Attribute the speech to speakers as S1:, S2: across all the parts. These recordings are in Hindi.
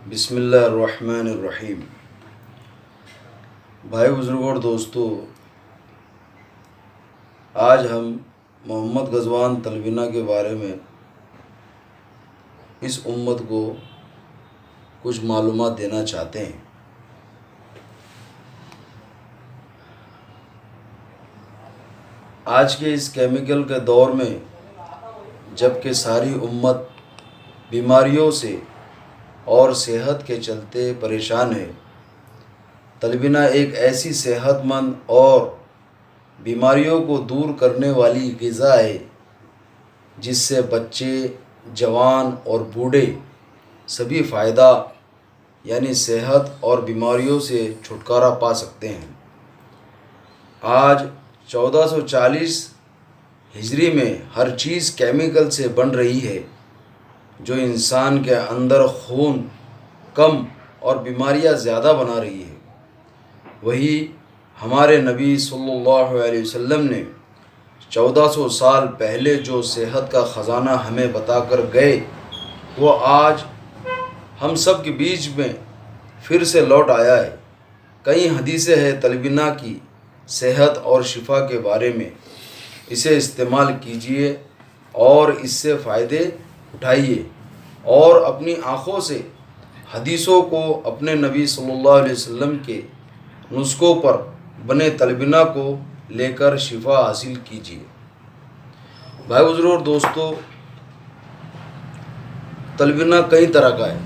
S1: बिस्मिल्लाहिर्रहमानिर्रहीम। भाई बुज़ुर्गों और दोस्तों, आज हम मोहम्मद ग़ज़वान तलवीना के बारे में इस उम्मत को कुछ मालूमात देना चाहते हैं। आज के इस केमिकल के दौर में जबकि सारी उम्मत बीमारियों से और सेहत के चलते परेशान है, तलवीना एक ऐसी सेहतमंद और बीमारियों को दूर करने वाली ग़िज़ा है जिससे बच्चे, जवान और बूढ़े सभी फ़ायदा यानी सेहत और बीमारियों से छुटकारा पा सकते हैं। आज 1440 हिजरी में हर चीज़ केमिकल से बन रही है जो इंसान के अंदर खून कम और बीमारियां ज़्यादा बना रही है। वही हमारे नबी सल्लल्लाहु अलैहि वसल्लम ने 1400 साल पहले जो सेहत का ख़जाना हमें बताकर गए, वो आज हम सब के बीच में फिर से लौट आया है। कई हदीसें हैं तलवीना की सेहत और शिफा के बारे में। इसे इस्तेमाल कीजिए और इससे फ़ायदे उठाइए और अपनी आँखों से हदीसों को अपने नबी सल्लल्लाहु अलैहि वसल्लम के नुस्ख़ों पर बने तलवीना को लेकर शिफा हासिल कीजिए। भाई बुजुर्गों और दोस्तों, तलवीना कई तरह का है।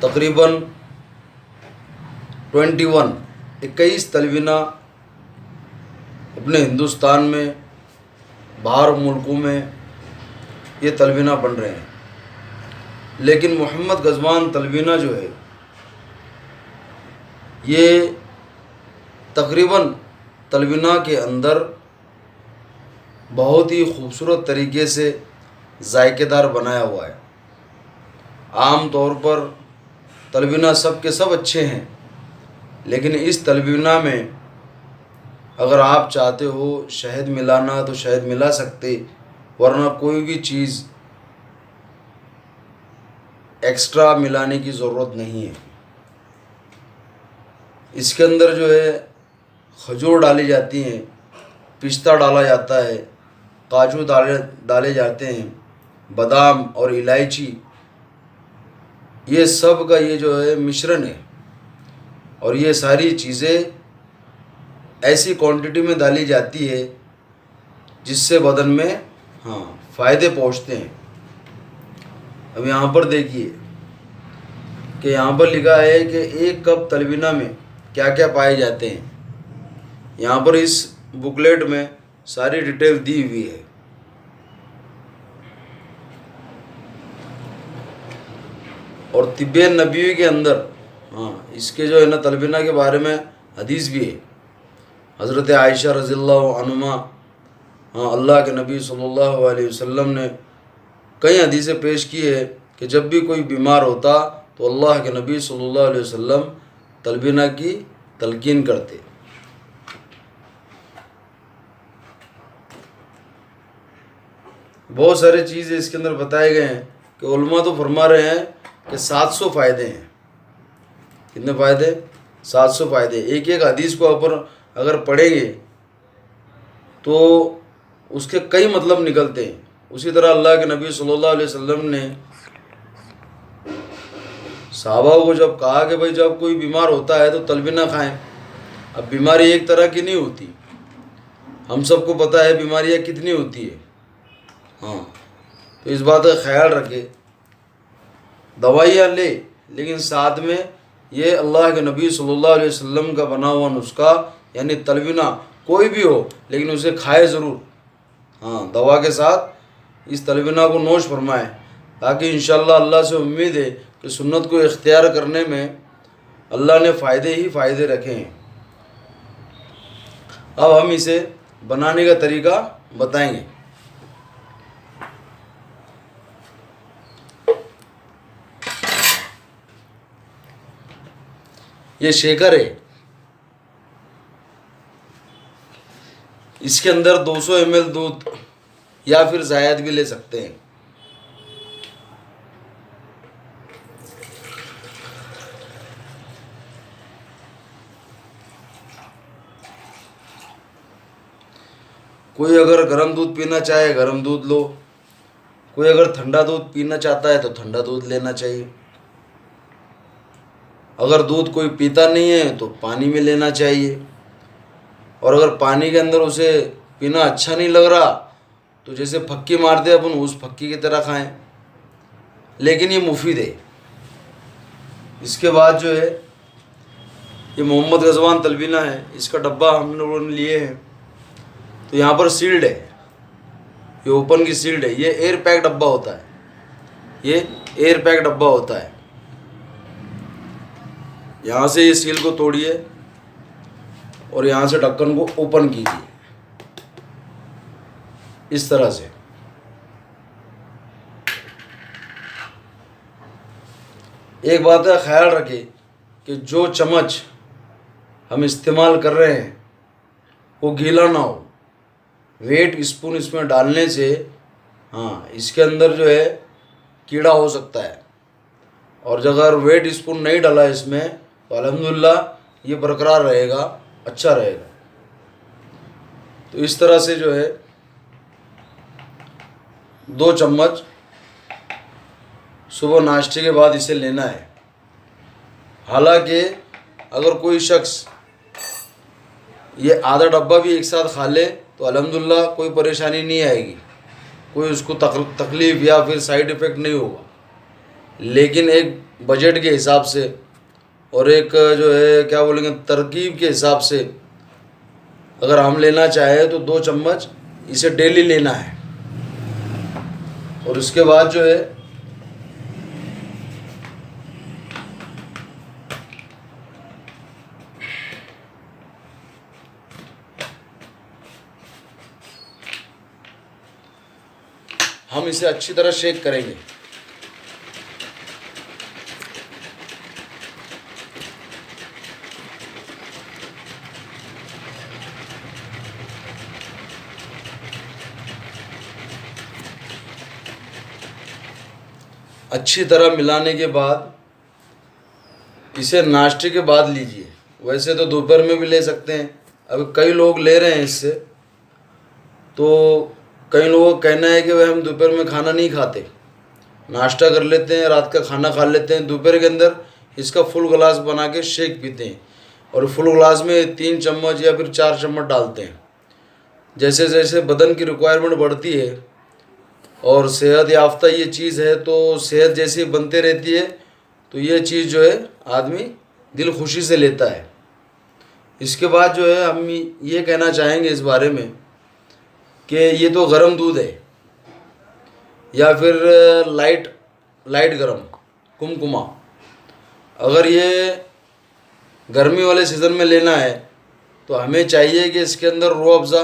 S1: तकरीबन 21 तलवीना अपने हिंदुस्तान में, बाहर मुल्कों में ये तलवीना बन रहे हैं। लेकिन मोहम्मद ग़ज़वान तलवीना जो है, ये तकरीबन तलवीना के अंदर बहुत ही खूबसूरत तरीके से जायकेदार बनाया हुआ है। आम तौर पर तलवीना सब के सब अच्छे हैं, लेकिन इस तलवीना में अगर आप चाहते हो शहद मिलाना तो शहद मिला सकते, वरना कोई भी चीज़ एक्स्ट्रा मिलाने की ज़रूरत नहीं है। इसके अंदर जो है खजूर डाली जाती हैं, पिस्ता डाला जाता है, काजू डाले जाते हैं, बादाम और इलायची, ये सब का ये जो है मिश्रण है। और ये सारी चीज़ें ऐसी क्वांटिटी में डाली जाती है जिससे बदन में फ़ायदे पहुँचते हैं। अब यहाँ पर देखिए कि यहाँ पर लिखा है कि 1 कप तलवीना में क्या क्या पाए जाते हैं। यहाँ पर इस बुकलेट में सारी डिटेल दी हुई है। और तिब्बे नबी के अंदर इसके जो है ना तलवीना के बारे में हदीस भी है। हज़रत आयशा रज़ियल्लाहु अन्हा, अल्लाह के नबी सल्लल्लाहु अलैहि वसल्लम ने कई हदीसें पेश की है कि जब भी कोई बीमार होता तो अल्लाह के नबी सल्लल्लाहु अलैहि वसल्लम तलवीना की तलकीन करते। बहुत सारे चीज़ें इसके अंदर बताए गए हैं कि उलमा तो फरमा रहे हैं कि 700 फ़ायदे हैं। कितने फ़ायदे? 700 फ़ायदे। एक एक हदीस को अगर पढ़ेंगे तो उसके कई मतलब निकलते हैं। उसी तरह अल्लाह के नबी सल्लल्लाहु अलैहि वसल्लम ने सहाबा को जब कहा कि भाई जब कोई बीमार होता है तो तलवीना खाएं। अब बीमारी एक तरह की नहीं होती, हम सबको पता है बीमारियां कितनी होती है। तो इस बात का ख्याल रखें, दवाइयाँ ले, लेकिन साथ में ये अल्लाह के नबी सल्लल्लाहु अलैहि वसल्लम का बना हुआ नुस्खा यानी तलवीना कोई भी हो, लेकिन उसे खाए ज़रूर। दवा के साथ इस तलवीना को नोश फरमाएं, ताकि इंशाअल्लाह अल्लाह से उम्मीद है कि सुन्नत को इख्तियार करने में अल्लाह ने फ़ायदे ही फ़ायदे रखे हैं। अब हम इसे बनाने का तरीका बताएंगे। ये शेकर है, इसके अंदर 200 ml दूध या फिर ज़ायद भी ले सकते हैं। कोई अगर गर्म दूध पीना चाहे गर्म दूध लो, कोई अगर ठंडा दूध पीना चाहता है तो ठंडा दूध लेना चाहिए। अगर दूध कोई पीता नहीं है तो पानी में लेना चाहिए। और अगर पानी के अंदर उसे पीना अच्छा नहीं लग रहा तो जैसे फक्की मारते अपन उस फक्की की तरह खाएं, लेकिन ये मुफीद है। इसके बाद जो है ये मोहम्मद गजवान तलबीना है, इसका डब्बा हम लोगों ने लिए है। तो यहाँ पर सील्ड है, ये ओपन की सील्ड है। ये एयर पैक डब्बा होता है, ये एयर पैक डब्बा होता है। यहाँ से ये सील को तोड़िए और यहाँ से ढक्कन को ओपन कीजिए इस तरह से। एक बात का ख्याल रखें कि जो चम्मच हम इस्तेमाल कर रहे हैं वो गीला ना हो। वेट स्पून इसमें डालने से इसके अंदर जो है कीड़ा हो सकता है, और अगर वेट स्पून नहीं डाला इसमें तो अल्हम्दुलिल्लाह ये बरकरार रहेगा, अच्छा रहेगा। तो इस तरह से जो है 2 चम्मच सुबह नाश्ते के बाद इसे लेना है। हालांकि अगर कोई शख्स ये आधा डब्बा भी एक साथ खा ले तो अल्हम्दुलिल्लाह कोई परेशानी नहीं आएगी, कोई उसको तकलीफ़ या फिर साइड इफ़ेक्ट नहीं होगा। लेकिन एक बजट के हिसाब से और एक जो है क्या बोलेंगे तरकीब के हिसाब से अगर हम लेना चाहें तो 2 चम्मच इसे डेली लेना है। और उसके बाद जो है हम इसे अच्छी तरह शेक करेंगे। अच्छी तरह मिलाने के बाद इसे नाश्ते के बाद लीजिए। वैसे तो दोपहर में भी ले सकते हैं, अब कई लोग ले रहे हैं इससे। तो कई लोगों का कहना है कि वह हम दोपहर में खाना नहीं खाते, नाश्ता कर लेते हैं, रात का खाना खा लेते हैं, दोपहर के अंदर इसका फुल गिलास बना के शेक पीते हैं और फुल गिलास में 3 चम्मच या फिर 4 चम्मच डालते हैं। जैसे जैसे बदन की रिक्वायरमेंट बढ़ती है और सेहत याफ्ता ये चीज़ है तो सेहत जैसी बनते रहती है, तो ये चीज़ जो है आदमी दिल खुशी से लेता है। इसके बाद जो है हम ये कहना चाहेंगे इस बारे में कि ये तो गर्म दूध है या फिर लाइट गर्म कुमकुमा। अगर ये गर्मी वाले सीज़न में लेना है तो हमें चाहिए कि इसके अंदर रूह अफ़ज़ा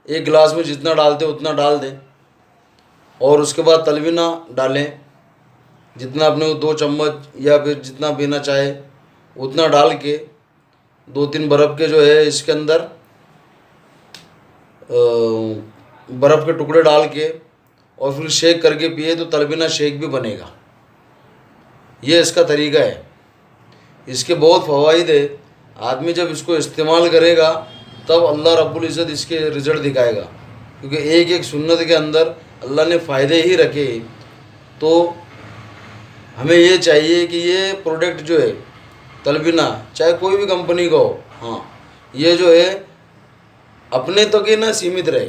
S1: 1 गिलास में जितना डालते उतना डाल दें, और उसके बाद तलबीना डालें जितना अपने को 2 चम्मच या फिर जितना पीना चाहे उतना डाल के 2-3 बर्फ़ के जो है इसके अंदर बर्फ़ के टुकड़े डाल के और फिर शेक करके पिए तो तलबीना शेक भी बनेगा। ये इसका तरीका है। इसके बहुत फ़वाइद है। आदमी जब इसको इस्तेमाल करेगा तब अल्लाह रब्बुल इज़्ज़त इसके रिज़ल्ट दिखाएगा, क्योंकि एक एक सुन्नत के अंदर अल्लाह ने फ़ायदे ही रखे। तो हमें ये चाहिए कि ये प्रोडक्ट जो है तलबीना चाहे कोई भी कंपनी का हो, ये जो है अपने तक ही ना सीमित रहे,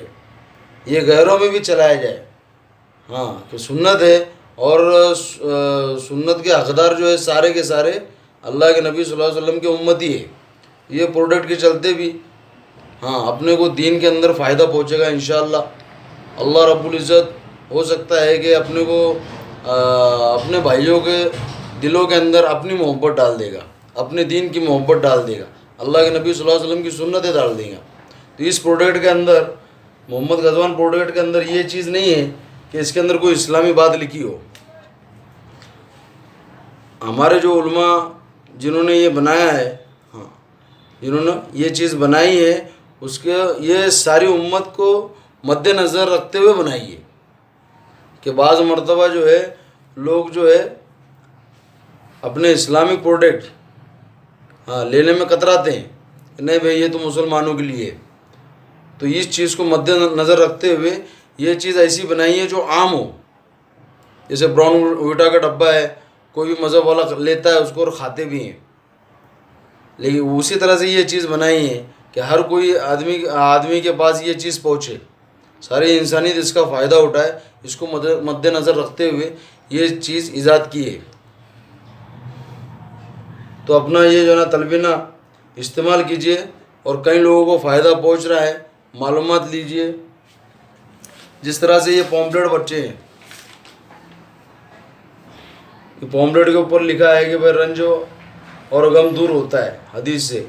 S1: ये गैरों में भी चलाया जाए। कि सुन्नत है और सुन्नत के हक़दार जो है सारे के सारे अल्लाह के नबी सल्लल्लाहु अलैहि वसल्लम के उम्मती है। ये प्रोडक्ट के चलते भी अपने को दीन के अंदर फ़ायदा पहुँचेगा इंशाअल्लाह। अल्लाह रब्बुल इज़्ज़त हो सकता है कि अपने को अपने भाइयों के दिलों के अंदर अपनी मोहब्बत डाल देगा, अपने दीन की मोहब्बत डाल देगा, अल्लाह के नबी सल्लल्लाहु अलैहि वसल्लम की सुन्नतें डाल देगा। तो इस प्रोडक्ट के अंदर, मोहम्मद गजवान प्रोडक्ट के अंदर ये चीज़ नहीं है कि इसके अंदर कोई इस्लामी बात लिखी हो। हमारे जो उलमा जिन्होंने ये बनाया है, जिन्होंने ये चीज़ बनाई है, उसके ये सारी उम्मत को मद्देनज़र रखते हुए बनाई है कि बाज़ मरतबा जो है लोग जो है अपने इस्लामिक प्रोडक्ट लेने में कतराते हैं, नहीं भाई ये तो मुसलमानों के लिए है। तो इस चीज़ को मद्देनज़र रखते हुए ये चीज़ ऐसी बनाई है जो आम हो। जैसे ब्राउन वीटा का डब्बा है, कोई भी मज़हब वाला लेता है उसको और खाते भी हैं, लेकिन उसी तरह से ये चीज़ बनाई है कि हर कोई आदमी के पास ये चीज़ पहुँचे, सारी इंसानियत इसका फ़ायदा उठाए। इसको मद्देनज़र रखते हुए ये चीज़ ईजाद की है। तो अपना ये जो ना तलबीना इस्तेमाल कीजिए और कई लोगों को फ़ायदा पहुंच रहा है, मालूमात लीजिए। जिस तरह से ये पॉम्पलेट बच्चे हैं, ये पॉम्पलेट के ऊपर लिखा है कि भाई रंज और गम दूर होता है हदीस से,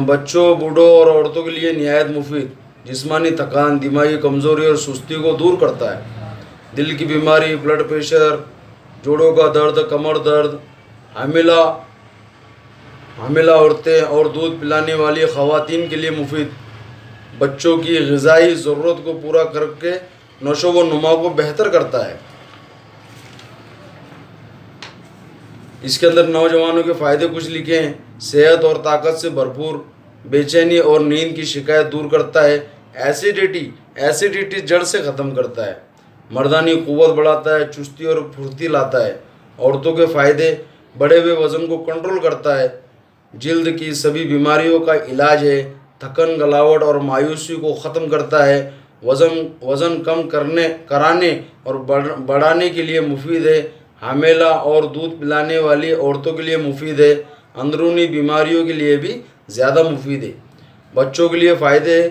S1: बच्चों, बूढ़ों और औरतों के लिए निहायत मुफीद, जिस्मानी थकान, दिमागी कमज़ोरी और सुस्ती को दूर करता है, दिल की बीमारी, ब्लड प्रेशर, जोड़ों का दर्द, कमर दर्द, हामिला औरतें और दूध पिलाने वाली ख़वातीन के लिए मुफीद, बच्चों की ग़िज़ाई ज़रूरत को पूरा करके नशो व नुमा को बेहतर करता है। इसके अंदर नौजवानों के फ़ायदे कुछ लिखे हैं। सेहत और ताकत से भरपूर, बेचैनी और नींद की शिकायत दूर करता है, एसिडिटी जड़ से ख़त्म करता है, मर्दानी क़ुव्वत बढ़ाता है, चुस्ती और फुर्ती लाता है, औरतों के फ़ायदे, बढ़े हुए वज़न को कंट्रोल करता है, जिल्द की सभी बीमारियों का इलाज है, थकन, गलावट और मायूसी को ख़त्म करता है, वज़न कम कराने और बढ़ाने के लिए मुफीद है, हामिला और दूध पिलाने वाली औरतों के लिए मुफीद है, अंदरूनी बीमारियों के लिए भी ज़्यादा मुफीद है। बच्चों के लिए फ़ायदे है,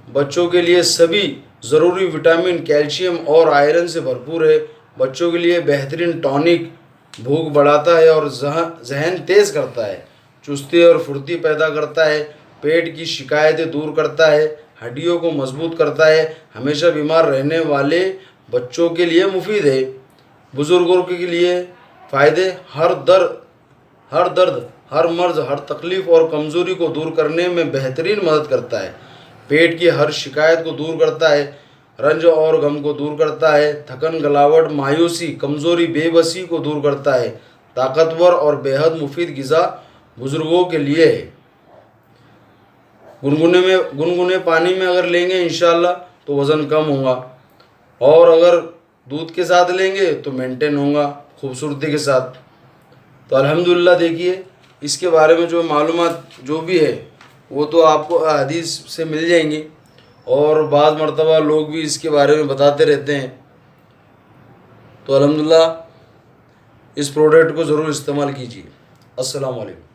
S1: बच्चों के लिए सभी ज़रूरी विटामिन, कैल्शियम और आयरन से भरपूर है, बच्चों के लिए बेहतरीन टॉनिक, भूख बढ़ाता है और जहन तेज़ करता है, चुस्ती और फुर्ती पैदा करता है, पेट की शिकायतें दूर करता है, हड्डियों को मजबूत करता है, हमेशा बीमार रहने वाले बच्चों के लिए मुफीद है, बुज़ुर्गों के लिए फ़ायदे, हर दर्द, हर मर्ज़, हर तकलीफ़ और कमज़ोरी को दूर करने में बेहतरीन मदद करता है, पेट की हर शिकायत को दूर करता है, रंज और गम को दूर करता है, थकन, गलावट, मायूसी, कमज़ोरी, बेबसी को दूर करता है, ताकतवर और बेहद मुफीद ग़िज़ा बुज़ुर्गों के लिए है। गुनगुने पानी में अगर लेंगे इंशाअल्लाह तो वज़न कम होगा, और अगर दूध के साथ लेंगे तो मेंटेन होगा खूबसूरती के साथ। तो अल्हम्दुलिल्लाह देखिए, इसके बारे में जो मालूमात जो भी है वो तो आपको हदीस से मिल जाएंगी, और बाद मरतबा लोग भी इसके बारे में बताते रहते हैं। तो अल्हम्दुलिल्लाह इस प्रोडक्ट को ज़रूर इस्तेमाल कीजिए। अस्सलाम वालेकुम।